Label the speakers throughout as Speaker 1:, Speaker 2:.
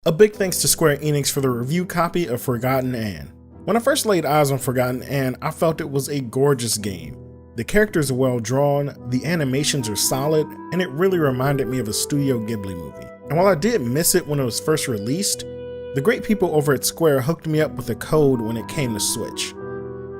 Speaker 1: A big thanks to Square Enix for the review copy of Forgotton Anne. When I first laid eyes on Forgotton Anne, I felt it was a gorgeous game. The characters are well drawn, the animations are solid, and it really reminded me of a Studio Ghibli movie. And while I did miss it when it was first released, the great people over at Square hooked me up with a code when it came to Switch.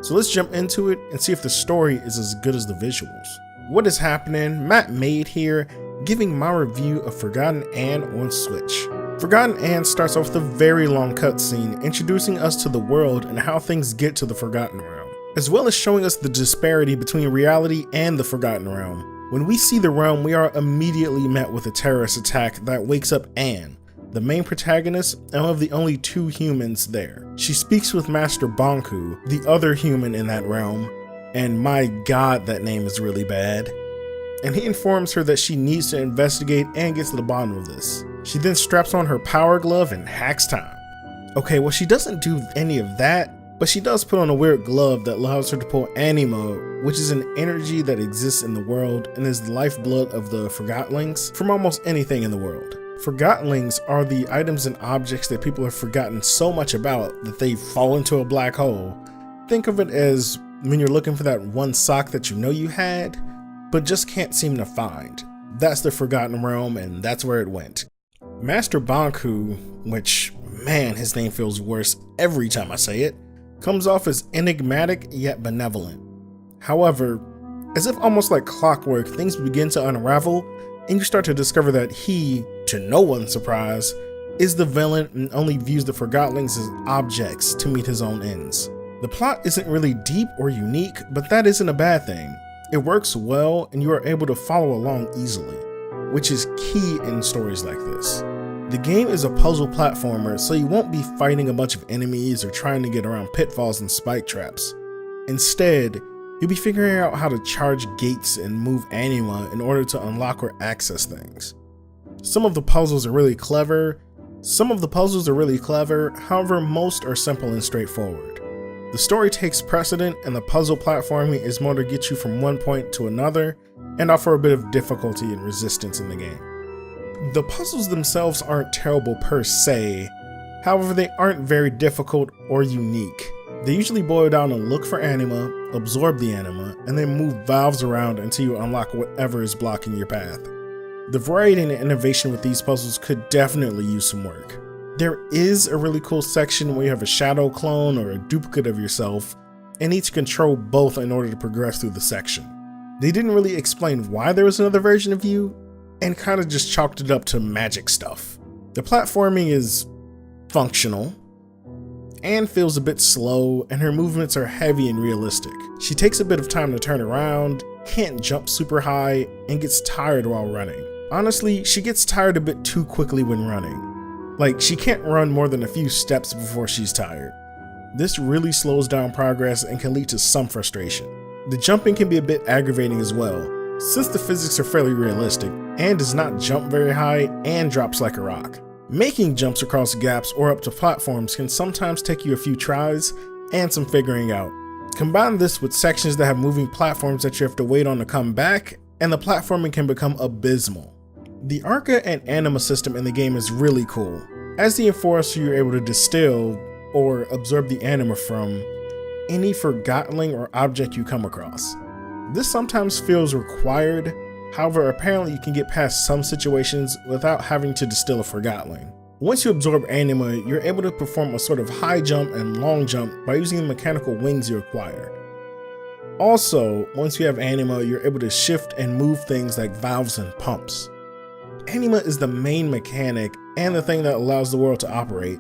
Speaker 1: So let's jump into it and see if the story is as good as the visuals. What is happening? Mattmade here, giving my review of Forgotton Anne on Switch. Forgotton Anne starts off with a very long cutscene introducing us to the world and how things get to the Forgotten Realm, as well as showing us the disparity between reality and the Forgotten Realm. When we see the realm, we are immediately met with a terrorist attack that wakes up Anne, the main protagonist and one of the only two humans there. She speaks with Master Banku, the other human in that realm, and my god, that name is really bad. And he informs her that she needs to investigate and get to the bottom of this. She then straps on her power glove and hacks time. Okay, well, she doesn't do any of that, but she does put on a weird glove that allows her to pull anima, which is an energy that exists in the world and is the lifeblood of the Forgotlings from almost anything in the world. Forgotlings are the items and objects that people have forgotten so much about that they fall into a black hole. Think of it as when you're looking for that one sock that you know you had, but just can't seem to find. That's the Forgotten Realm, and that's where it went. Master Banku, which, man, his name feels worse every time I say it, comes off as enigmatic yet benevolent. However, as if almost like clockwork, things begin to unravel, and you start to discover that he, to no one's surprise, is the villain and only views the Forgotlings as objects to meet his own ends. The plot isn't really deep or unique, but that isn't a bad thing. It works well and you are able to follow along easily, which is key in stories like this. The game is a puzzle platformer, so you won't be fighting a bunch of enemies or trying to get around pitfalls and spike traps. Instead, you'll be figuring out how to charge gates and move anima in order to unlock or access things. Some of the puzzles are really clever, however most are simple and straightforward. The story takes precedent and the puzzle platforming is more to get you from one point to another and offer a bit of difficulty and resistance in the game. The puzzles themselves aren't terrible per se, however they aren't very difficult or unique. They usually boil down to look for anima, absorb the anima, and then move valves around until you unlock whatever is blocking your path. The variety and innovation with these puzzles could definitely use some work. There is a really cool section where you have a shadow clone or a duplicate of yourself and need to control both in order to progress through the section. They didn't really explain why there was another version of you and kind of just chalked it up to magic stuff. The platforming is functional. Anne feels a bit slow and her movements are heavy and realistic. She takes a bit of time to turn around, can't jump super high, and gets tired while running. Honestly, she gets tired a bit too quickly when running. Like, she can't run more than a few steps before she's tired. This really slows down progress and can lead to some frustration. The jumping can be a bit aggravating as well. Since the physics are fairly realistic, Anne does not jump very high and drops like a rock. Making jumps across gaps or up to platforms can sometimes take you a few tries and some figuring out. Combine this with sections that have moving platforms that you have to wait on to come back, and the platforming can become abysmal. The Arca and Anima system in the game is really cool. As the Enforcer, you're able to distill or absorb the anima from any Forgotling or object you come across. This sometimes feels required, however apparently you can get past some situations without having to distill a Forgotling. Once you absorb anima, you're able to perform a sort of high jump and long jump by using the mechanical wings you acquire. Also, once you have anima, you're able to shift and move things like valves and pumps. Anima is the main mechanic and the thing that allows the world to operate.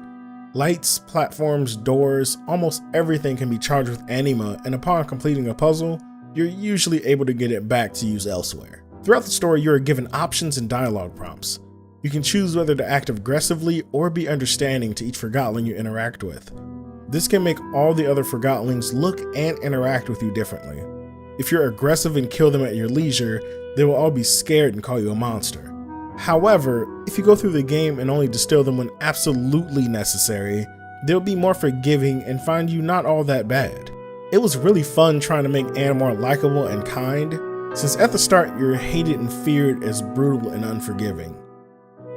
Speaker 1: Lights, platforms, doors, almost everything can be charged with anima, and upon completing a puzzle, you're usually able to get it back to use elsewhere. Throughout the story, you are given options and dialogue prompts. You can choose whether to act aggressively or be understanding to each Forgotling you interact with. This can make all the other Forgotlings look and interact with you differently. If you're aggressive and kill them at your leisure, they will all be scared and call you a monster. However, if you go through the game and only distill them when absolutely necessary, they'll be more forgiving and find you not all that bad. It was really fun trying to make Anne more likable and kind, since at the start you're hated and feared as brutal and unforgiving.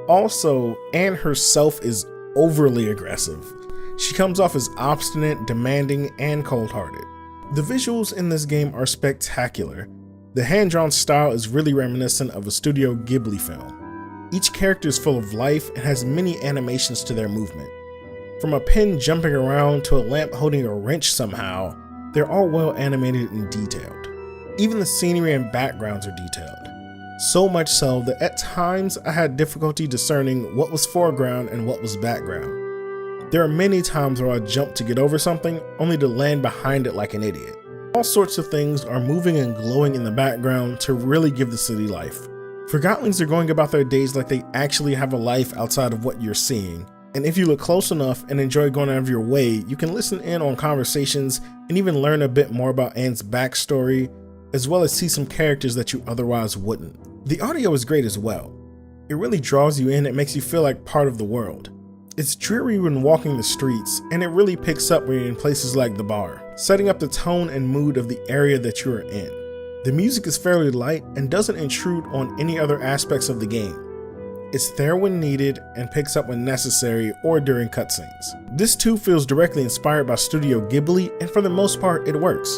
Speaker 1: Also, Anne herself is overly aggressive. She comes off as obstinate, demanding, and cold-hearted. The visuals in this game are spectacular. The hand-drawn style is really reminiscent of a Studio Ghibli film. Each character is full of life and has many animations to their movement. From a pin jumping around to a lamp holding a wrench somehow, they're all well animated and detailed. Even the scenery and backgrounds are detailed. So much so that at times I had difficulty discerning what was foreground and what was background. There are many times where I jumped to get over something only to land behind it like an idiot. All sorts of things are moving and glowing in the background to really give the city life. Forgottlings are going about their days like they actually have a life outside of what you're seeing. And if you look close enough and enjoy going out of your way, you can listen in on conversations and even learn a bit more about Anne's backstory, as well as see some characters that you otherwise wouldn't. The audio is great as well. It really draws you in and makes you feel like part of the world. It's dreary when walking the streets, and it really picks up when you're in places like the bar, setting up the tone and mood of the area that you are in. The music is fairly light and doesn't intrude on any other aspects of the game. It's there when needed and picks up when necessary or during cutscenes. This too feels directly inspired by Studio Ghibli, and for the most part it works.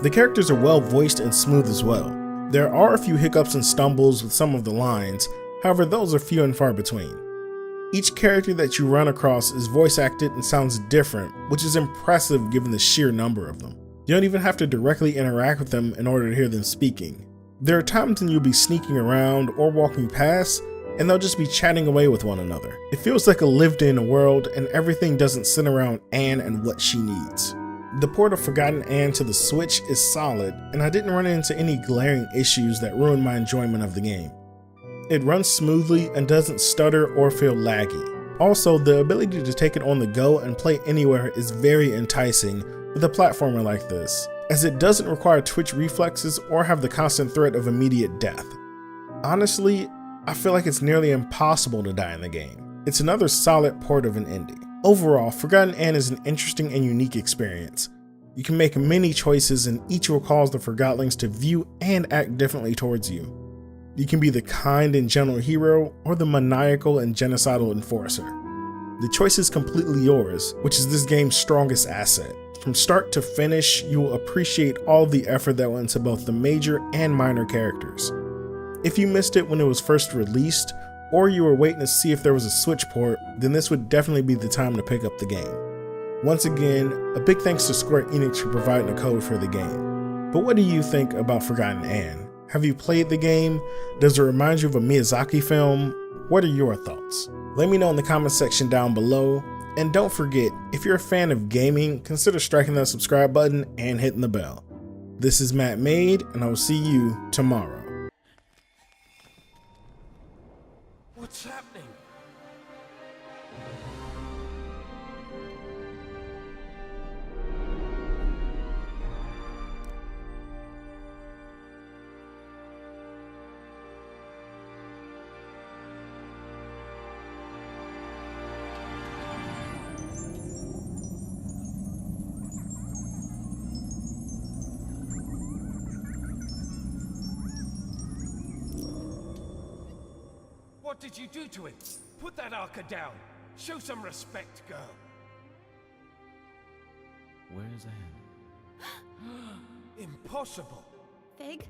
Speaker 1: The characters are well voiced and smooth as well. There are a few hiccups and stumbles with some of the lines, however those are few and far between. Each character that you run across is voice acted and sounds different, which is impressive given the sheer number of them. You don't even have to directly interact with them in order to hear them speaking. There are times when you'll be sneaking around or walking past, and they'll just be chatting away with one another. It feels like a lived-in world, and everything doesn't center around Anne and what she needs. The port of Forgotton Anne to the Switch is solid, and I didn't run into any glaring issues that ruined my enjoyment of the game. It runs smoothly and doesn't stutter or feel laggy. Also, the ability to take it on the go and play anywhere is very enticing with a platformer like this, as it doesn't require twitch reflexes or have the constant threat of immediate death. Honestly, I feel like it's nearly impossible to die in the game. It's another solid port of an indie. Overall, Forgotton Anne is an interesting and unique experience. You can make many choices and each will cause the Forgottlings to view and act differently towards you. You can be the kind and gentle hero or the maniacal and genocidal enforcer. The choice is completely yours, which is this game's strongest asset. From start to finish, you will appreciate all the effort that went into both the major and minor characters. If you missed it when it was first released, or you were waiting to see if there was a Switch port, then this would definitely be the time to pick up the game. Once again, a big thanks to Square Enix for providing a code for the game. But what do you think about Forgotton Anne? Have you played the game? Does it remind you of a Miyazaki film? What are your thoughts? Let me know in the comment section down below. And don't forget, if you're a fan of gaming, consider striking that subscribe button and hitting the bell. This is Mattmade, and I will see you tomorrow.
Speaker 2: What's happening? What did you do to him? Put that arca down. Show some respect, girl.
Speaker 3: Where's Anne?
Speaker 2: Impossible.
Speaker 4: Fig?